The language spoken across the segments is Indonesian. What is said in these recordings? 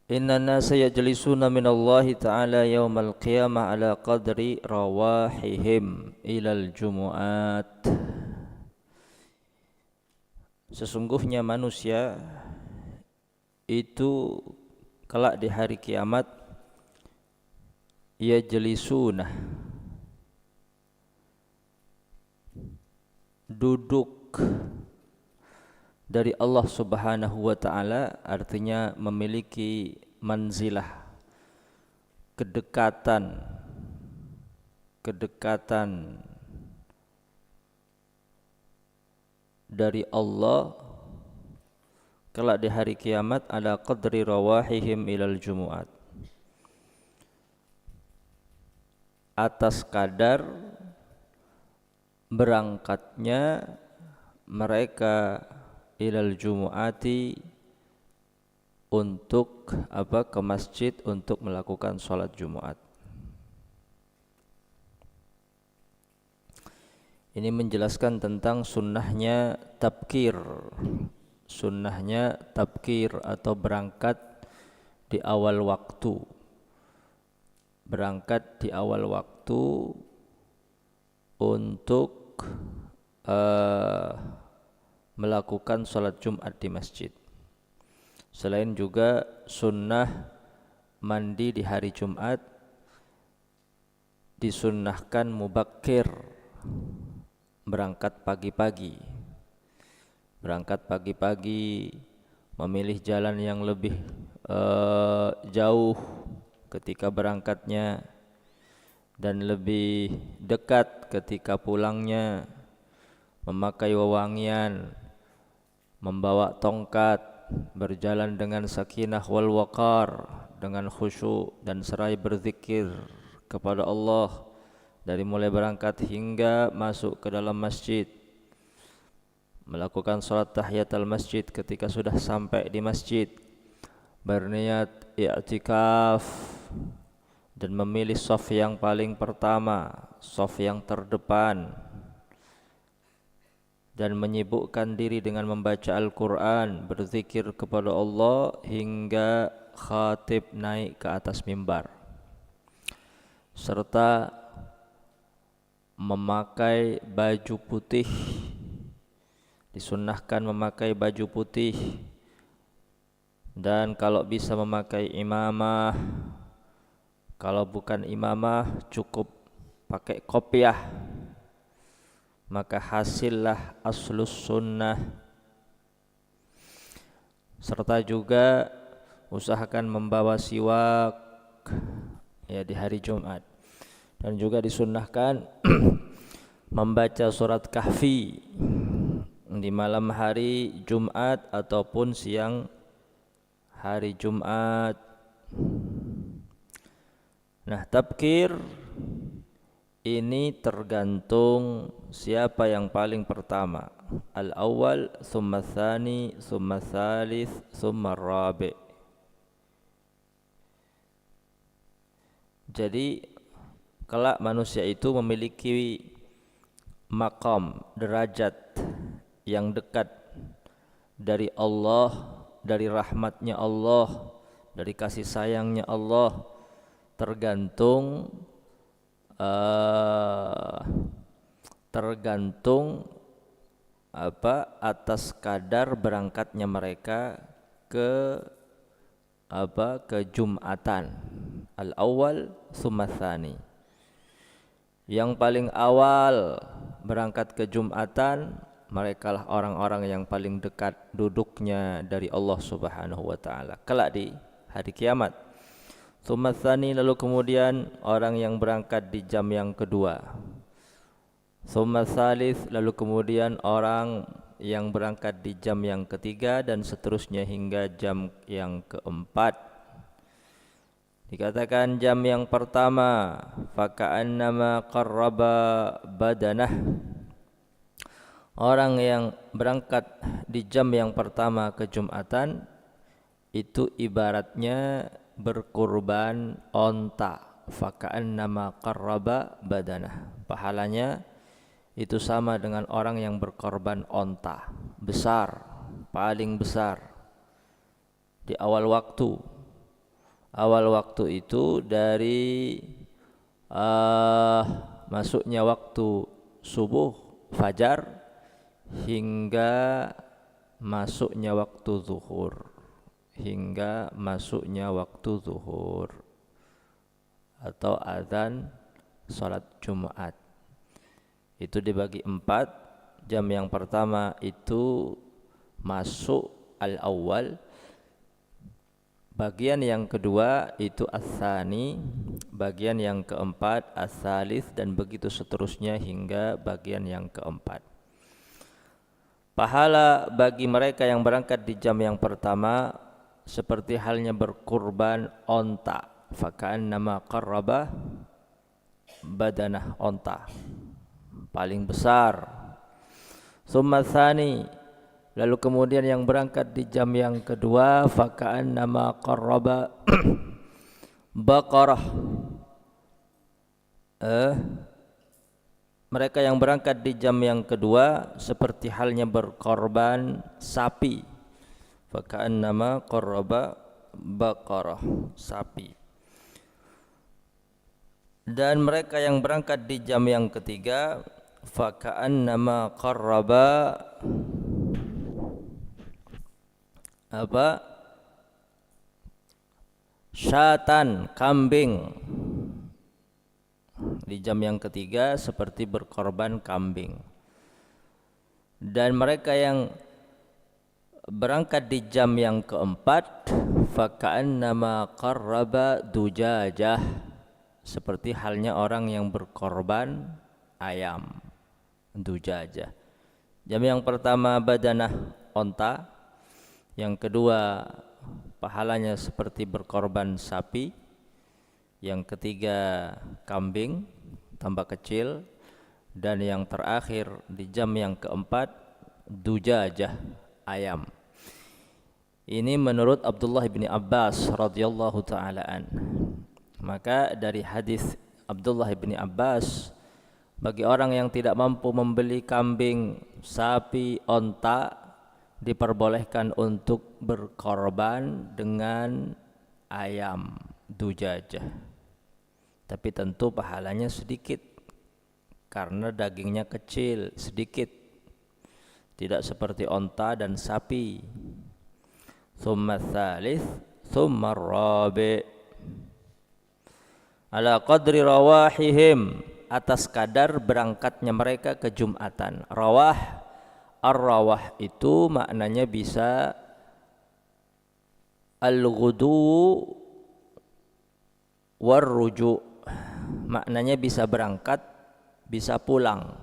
Inna nasa yajlisuna minallahi ta'ala yawmal qiyamah ala qadri rawahihim ilal jumu'at. Sesungguhnya manusia itu kelak di hari kiamat yajlisuna, duduk dari Allah Subhanahu wa ta'ala, artinya memiliki manzilah, kedekatan dari Allah kelak di hari kiamat ala qadri rawahihim ilal jumu'at, atas kadar berangkatnya mereka ilal jumu'ati, untuk ke masjid untuk melakukan sholat Jumat. Ini menjelaskan tentang sunnahnya tabkir atau berangkat di awal waktu. Berangkat di awal waktu untuk melakukan sholat Jumat di masjid. Selain juga sunnah mandi di hari Jumat, disunnahkan mubakkir, berangkat pagi-pagi, memilih jalan yang lebih jauh ketika berangkatnya dan lebih dekat ketika pulangnya, memakai wewangian, membawa tongkat, berjalan dengan sakinah wal waqar, dengan khusyuk dan seraya berzikir kepada Allah dari mulai berangkat hingga masuk ke dalam masjid, melakukan salat tahiyatul masjid ketika sudah sampai di masjid, berniat i'tikaf dan memilih shaf yang paling pertama, shaf yang terdepan, dan menyibukkan diri dengan membaca Al-Quran, berzikir kepada Allah hingga khatib naik ke atas mimbar, serta memakai baju putih. Disunnahkan memakai baju putih, dan kalau bisa memakai imamah, kalau bukan imamah cukup pakai kopiah, maka hasillah aslus sunnah. Serta juga usahakan membawa siwak di hari Jumat, dan juga disunnahkan membaca surat Kahfi di malam hari Jumat ataupun siang hari Jumat. Nah, tabkir ini tergantung siapa yang paling pertama. Al-awwal, thumma tsani, thumma tsalits, thumma rabi'. Jadi kelak manusia itu memiliki maqam, derajat yang dekat dari Allah, dari rahmatnya Allah, dari kasih sayangnya Allah, tergantung atas kadar berangkatnya mereka ke Jumatan. Al-awwal tsumma tsani. Yang paling awal berangkat ke Jumatan, mereka lah orang-orang yang paling dekat duduknya dari Allah Subhanahu wa ta'ala kelak di hari kiamat. Tsumma tsani, lalu kemudian orang yang berangkat di jam yang kedua. Tsumma tsalits, lalu kemudian orang yang berangkat di jam yang ketiga, dan seterusnya hingga jam yang keempat. Dikatakan jam yang pertama, faka'annama qarraba badanah. Orang yang berangkat di jam yang pertama ke Jumatan itu ibaratnya berkurban onta. Faka'annama qarraba badanah. Pahalanya itu sama dengan orang yang berkorban onta besar, paling besar di awal waktu. Awal waktu itu dari masuknya waktu subuh fajar hingga masuknya waktu zuhur, atau azan salat Jumat. Itu dibagi 4. Jam yang pertama itu masuk al-awwal, bagian yang kedua itu as-tsani, bagian yang keempat as-tsalits, dan begitu seterusnya hingga bagian yang keempat. Pahala bagi mereka yang berangkat di jam yang pertama seperti halnya berkurban onta, faka'annama qarraba badanah, onta paling besar. Summa tsani, lalu kemudian yang berangkat di jam yang kedua, faka'annama qarraba baqarah. Mereka yang berangkat di jam yang kedua seperti halnya berkorban sapi, faka'annama qarraba baqarah, sapi. Dan mereka yang berangkat di jam yang ketiga, faka'annama qarraba syatan, kambing. Di jam yang ketiga seperti berkorban kambing. Dan mereka yang berangkat di jam yang keempat, faka'annama qarraba dujajah, seperti halnya orang yang berkorban ayam, dujajah. Jam yang pertama badanah, onta. Yang kedua pahalanya seperti berkorban sapi. Yang ketiga kambing tambah kecil. Dan yang terakhir di jam yang keempat dujajah, ayam. Ini menurut Abdullah bin Abbas radhiyallahu ta'ala an. Maka dari hadis Abdullah bin Abbas, bagi orang yang tidak mampu membeli kambing, sapi, onta, diperbolehkan untuk berkorban dengan ayam dujajah. Tapi tentu pahalanya sedikit karena dagingnya kecil, sedikit. Tidak seperti onta dan sapi. Tsumma tsalits, tsumma rabi'. Ala qadri rawahihim, atas kadar berangkatnya mereka ke Jumatan. Rawah, ar-rawah itu maknanya bisa al-ghudu war-ruju'. Maknanya bisa berangkat, bisa pulang.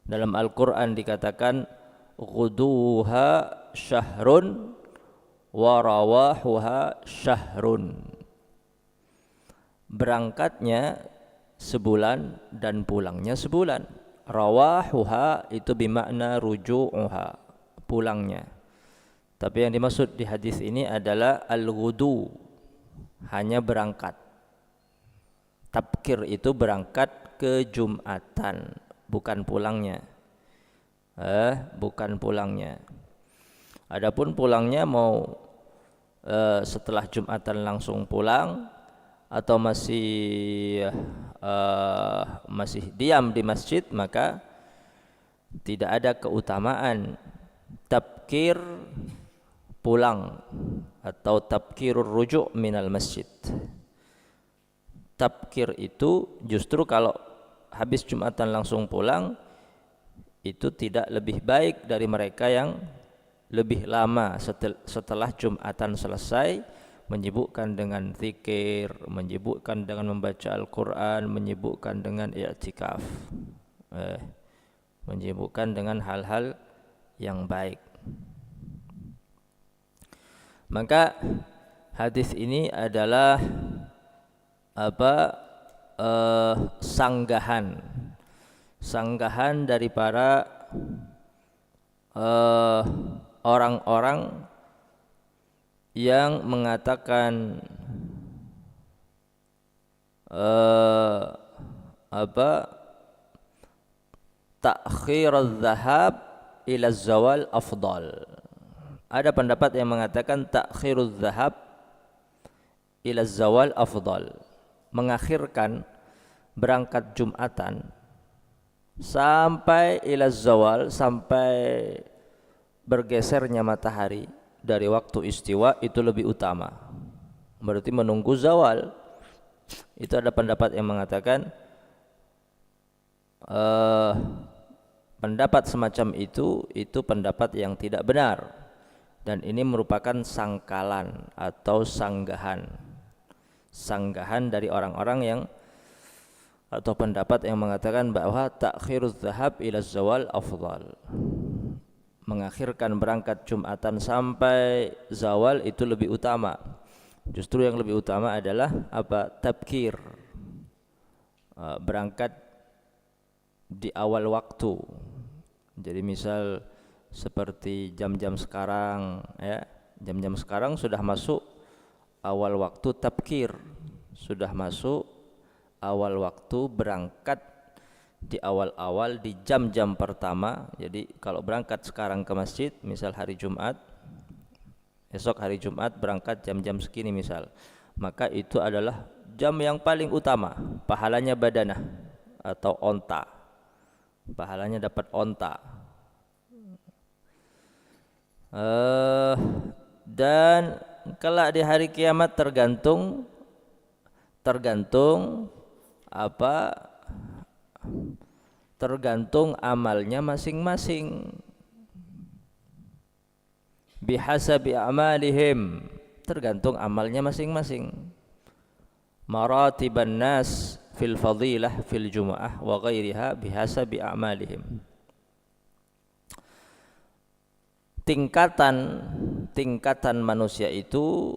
Dalam Al-Quran dikatakan ghuduha syahrun wa rawahuha syahrun. Berangkatnya sebulan dan pulangnya sebulan. Rawahuha itu bimakna ruju'uha, pulangnya. Tapi yang dimaksud di hadis ini adalah al-ghudu, hanya berangkat. Tabkir itu berangkat ke Jumatan, bukan pulangnya. Bukan pulangnya. Adapun pulangnya mau setelah Jumatan langsung pulang atau masih diam di masjid, maka tidak ada keutamaan tabkir pulang atau tabkirur ruju' minal masjid. Tabkir itu justru kalau habis Jumatan langsung pulang, itu tidak lebih baik dari mereka yang lebih lama setelah Jumatan selesai, menyibukkan dengan zikir, menyibukkan dengan membaca Al-Quran, menyibukkan dengan i'tikaf, menyibukkan dengan hal-hal yang baik. Maka hadis ini adalah sanggahan dari para orang-orang yang mengatakan ta'khir az-zahab ila az-zawal afdal. Ada pendapat yang mengatakan ta'khiruz zahab ila zawal afdal. Mengakhirkan berangkat Jumatan sampai ila zawal, sampai bergesernya matahari dari waktu istiwa itu lebih utama. Berarti menunggu zawal. Itu ada pendapat yang mengatakan pendapat semacam itu pendapat yang tidak benar, dan ini merupakan sangkalan atau sanggahan dari orang-orang yang, atau pendapat yang mengatakan bahwa takhiruz zahab ila zawal afdal. Mengakhirkan berangkat Jumatan sampai zawal itu lebih utama. Justru yang lebih utama adalah apa? Tabkir. Berangkat di awal waktu. Jadi misal seperti jam-jam sekarang ya. Jam-jam sekarang sudah masuk awal waktu tabkir. Sudah masuk awal waktu berangkat di awal-awal di jam-jam pertama. Jadi kalau berangkat sekarang ke masjid, misal hari Jumat, esok hari Jumat berangkat jam-jam segini misal, maka itu adalah jam yang paling utama, pahalanya badanah atau onta, pahalanya dapat onta. Dan kelak di hari kiamat tergantung apa? Tergantung amalnya masing-masing. Bihasabi amalihim, tergantung amalnya masing-masing. Maratiban nas fil fadilah fil jumu'ah wa ghairiha bihasabi amalihim. Tingkatan manusia itu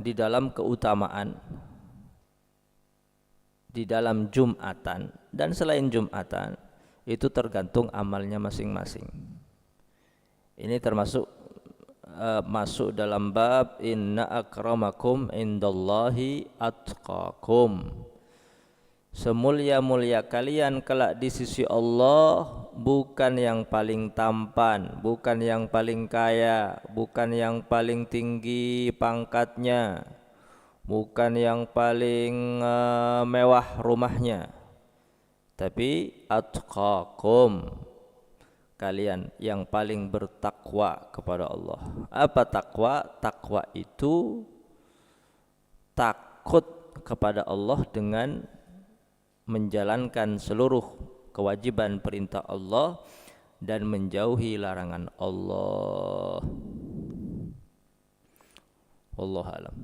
di dalam keutamaan, di dalam Jumatan dan selain Jumatan itu tergantung amalnya masing-masing. Ini termasuk masuk dalam bab inna akramakum indallahi atqakum. Semulia-mulia kalian kelak di sisi Allah bukan yang paling tampan, bukan yang paling kaya, bukan yang paling tinggi pangkatnya, bukan yang paling mewah rumahnya, tapi atqakum, kalian yang paling bertakwa kepada Allah. Apa takwa? Takwa itu takut kepada Allah dengan menjalankan seluruh kewajiban perintah Allah dan menjauhi larangan Allah. Wallahu a'lam.